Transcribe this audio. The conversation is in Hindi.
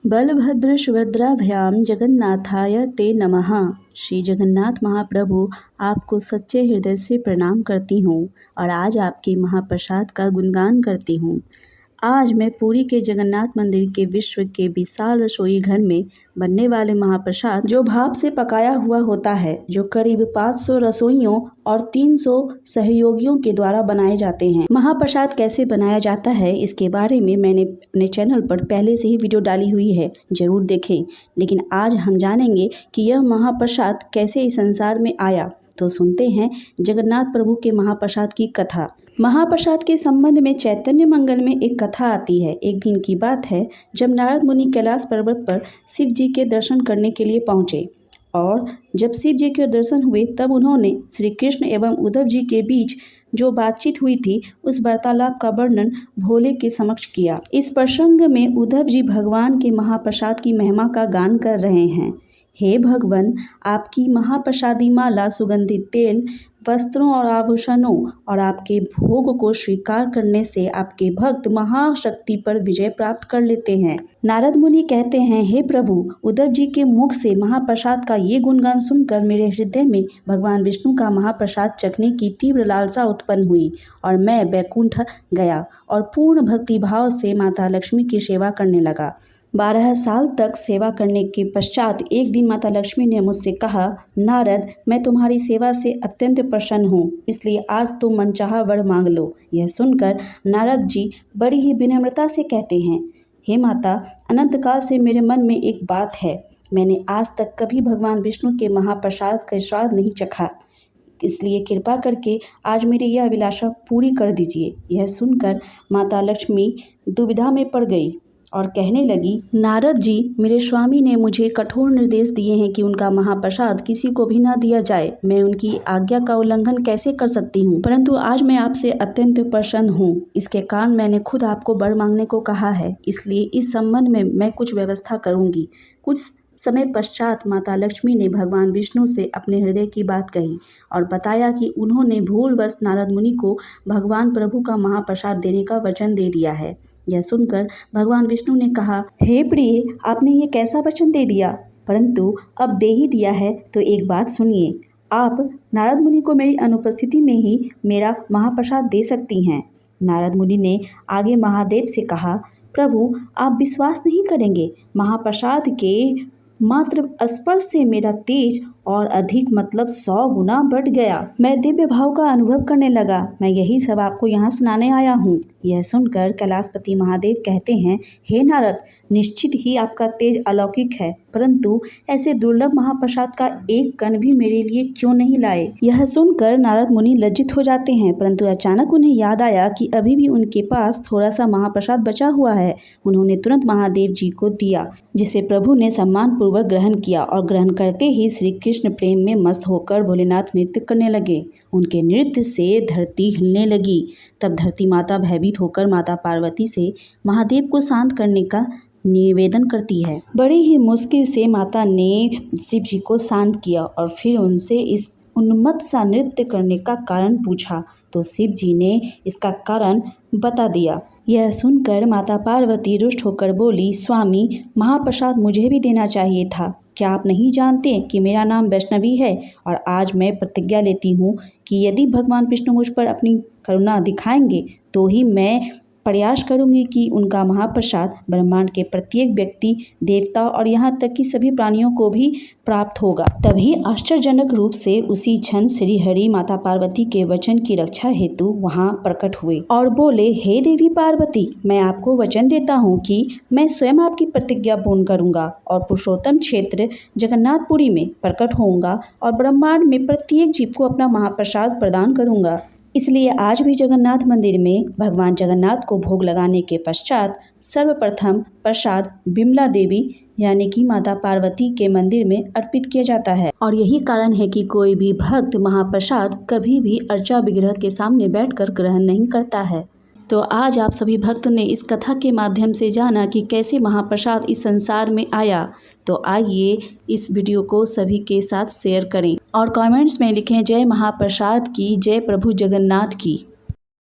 बलभद्र सुभद्राभ्याम जगन्नाथाय ते नमः। श्री जगन्नाथ महाप्रभु, आपको सच्चे हृदय से प्रणाम करती हूँ और आज आपके महाप्रसाद का गुणगान करती हूँ। आज मैं पुरी के जगन्नाथ मंदिर के विश्व के विशाल रसोई घर में बनने वाले महाप्रसाद, जो भाप से पकाया हुआ होता है, जो करीब 500 रसोइयों और 300 सहयोगियों के द्वारा बनाए जाते हैं। महाप्रसाद कैसे बनाया जाता है, इसके बारे में मैंने अपने चैनल पर पहले से ही वीडियो डाली हुई है, जरूर देखें। लेकिन आज हम जानेंगे कि यह महाप्रसाद कैसे इस संसार में आया। तो सुनते हैं जगन्नाथ प्रभु के महाप्रसाद की कथा। महाप्रसाद के संबंध में चैतन्य मंगल में एक कथा आती है। एक दिन की बात है, जब नारद मुनि कैलाश पर्वत पर शिव जी के दर्शन करने के लिए पहुंचे और जब शिव जी के दर्शन हुए तब उन्होंने श्री कृष्ण एवं उद्धव जी के बीच जो बातचीत हुई थी उस वार्तालाप का वर्णन भोले के समक्ष किया। इस प्रसंग में उद्धव जी भगवान के महाप्रसाद की महिमा का गान कर रहे हैं। हे भगवान, आपकी महाप्रसादी माला, सुगंधित तेल, वस्त्रों और आभूषणों और आपके भोग को स्वीकार करने से आपके भक्त महाशक्ति पर विजय प्राप्त कर लेते हैं। नारद मुनि कहते हैं, हे प्रभु, उद्धव जी के मुख से महाप्रसाद का ये गुणगान सुनकर मेरे हृदय में भगवान विष्णु का महाप्रसाद चखने की तीव्र लालसा उत्पन्न हुई और मैं बैकुंठ गया और पूर्ण भक्ति भाव से माता लक्ष्मी की सेवा करने लगा। 12 साल तक सेवा करने के पश्चात एक दिन माता लक्ष्मी ने मुझसे कहा, नारद, मैं तुम्हारी सेवा से अत्यंत प्रसन्न हूँ, इसलिए आज तुम मनचाहा वर मांग लो। यह सुनकर नारद जी बड़ी ही विनम्रता से कहते हैं, हे माता, अनंत काल से मेरे मन में एक बात है। मैंने आज तक कभी भगवान विष्णु के महाप्रसाद का स्वाद नहीं चखा, इसलिए कृपा करके आज मेरी यह अभिलाषा पूरी कर दीजिए। यह सुनकर माता लक्ष्मी दुविधा में पड़ गई और कहने लगी, नारद जी, मेरे स्वामी ने मुझे कठोर निर्देश दिए हैं कि उनका महाप्रसाद किसी को भी न दिया जाए। मैं उनकी आज्ञा का उल्लंघन कैसे कर सकती हूँ? परंतु आज मैं आपसे अत्यंत प्रसन्न हूँ। इसके कारण मैंने खुद आपको वर मांगने को कहा है, इसलिए इस संबंध में मैं कुछ व्यवस्था करूँगी। कुछ समय पश्चात माता लक्ष्मी ने भगवान विष्णु से अपने हृदय की बात कही और बताया कि उन्होंने भूलवश नारद मुनि को भगवान प्रभु का महाप्रसाद देने का वचन दे दिया है। यह सुनकर भगवान विष्णु ने कहा, हे प्रिय, आपने ये कैसा वचन दे दिया? परंतु अब दे ही दिया है तो एक बात सुनिए, आप नारद मुनि को मेरी अनुपस्थिति में ही मेरा महाप्रसाद दे सकती हैं। नारद मुनि ने आगे महादेव से कहा, प्रभु, आप विश्वास नहीं करेंगे, महाप्रसाद के मात्र स्पर्श से मेरा तेज और अधिक मतलब 100 गुना बढ़ गया। मैं दिव्य भाव का अनुभव करने लगा। मैं यही सब आपको यहाँ सुनाने आया हूँ। यह सुनकर कैलाशपति महादेव कहते हैं, हे नारद, निश्चित ही आपका तेज अलौकिक है, परंतु ऐसे दुर्लभ महाप्रसाद का एक कण भी मेरे लिए क्यों नहीं लाए? यह सुनकर नारद मुनि लज्जित हो जाते हैं, परंतु अचानक उन्हें याद आया कि अभी भी उनके पास थोड़ा सा महाप्रसाद बचा हुआ है। उन्होंने तुरंत महादेव जी को दिया, जिसे प्रभु ने सम्मान पूर्वक ग्रहण किया और ग्रहण करते ही श्री कृष्ण प्रेम में मस्त होकर भोलेनाथ नृत्य करने लगे। उनके नृत्य से धरती हिलने लगी। तब धरती माता भयभीत होकर माता पार्वती से महादेव को शांत करने का निवेदन करती है। बड़ी ही मुश्किल से माता ने शिव जी को शांत किया और फिर उनसे इस उन्मत्त सा नृत्य करने का कारण पूछा तो शिव जी ने इसका कारण बता दिया। यह सुनकर माता पार्वती रुष्ट होकर बोली, स्वामी, महाप्रसाद मुझे भी देना चाहिए था। क्या आप नहीं जानते कि मेरा नाम वैष्णवी है और आज मैं प्रतिज्ञा लेती हूँ कि यदि भगवान विष्णु मुझ पर अपनी करुणा दिखाएंगे तो ही मैं प्रयास करूंगी कि उनका महाप्रसाद ब्रह्मांड के प्रत्येक व्यक्ति, देवता और यहाँ तक कि सभी प्राणियों को भी प्राप्त होगा। तभी आश्चर्यजनक रूप से उसी क्षण श्री हरि माता पार्वती के वचन की रक्षा हेतु वहाँ प्रकट हुए और बोले, हे देवी पार्वती, मैं आपको वचन देता हूँ कि मैं स्वयं आपकी प्रतिज्ञा पूर्ण करूँगा और पुरुषोत्तम क्षेत्र जगन्नाथपुरी में प्रकट होऊंगा और ब्रह्मांड में प्रत्येक जीव को अपना महाप्रसाद प्रदान करूँगा। इसलिए आज भी जगन्नाथ मंदिर में भगवान जगन्नाथ को भोग लगाने के पश्चात सर्वप्रथम प्रसाद बिमला देवी यानी कि माता पार्वती के मंदिर में अर्पित किया जाता है और यही कारण है कि कोई भी भक्त महाप्रसाद कभी भी अर्चा विग्रह के सामने बैठकर ग्रहण नहीं करता है। तो आज आप सभी भक्त ने इस कथा के माध्यम से जाना कि कैसे महाप्रसाद इस संसार में आया। तो आइए इस वीडियो को सभी के साथ शेयर करें और कमेंट्स में लिखें, जय महाप्रसाद की, जय प्रभु जगन्नाथ की।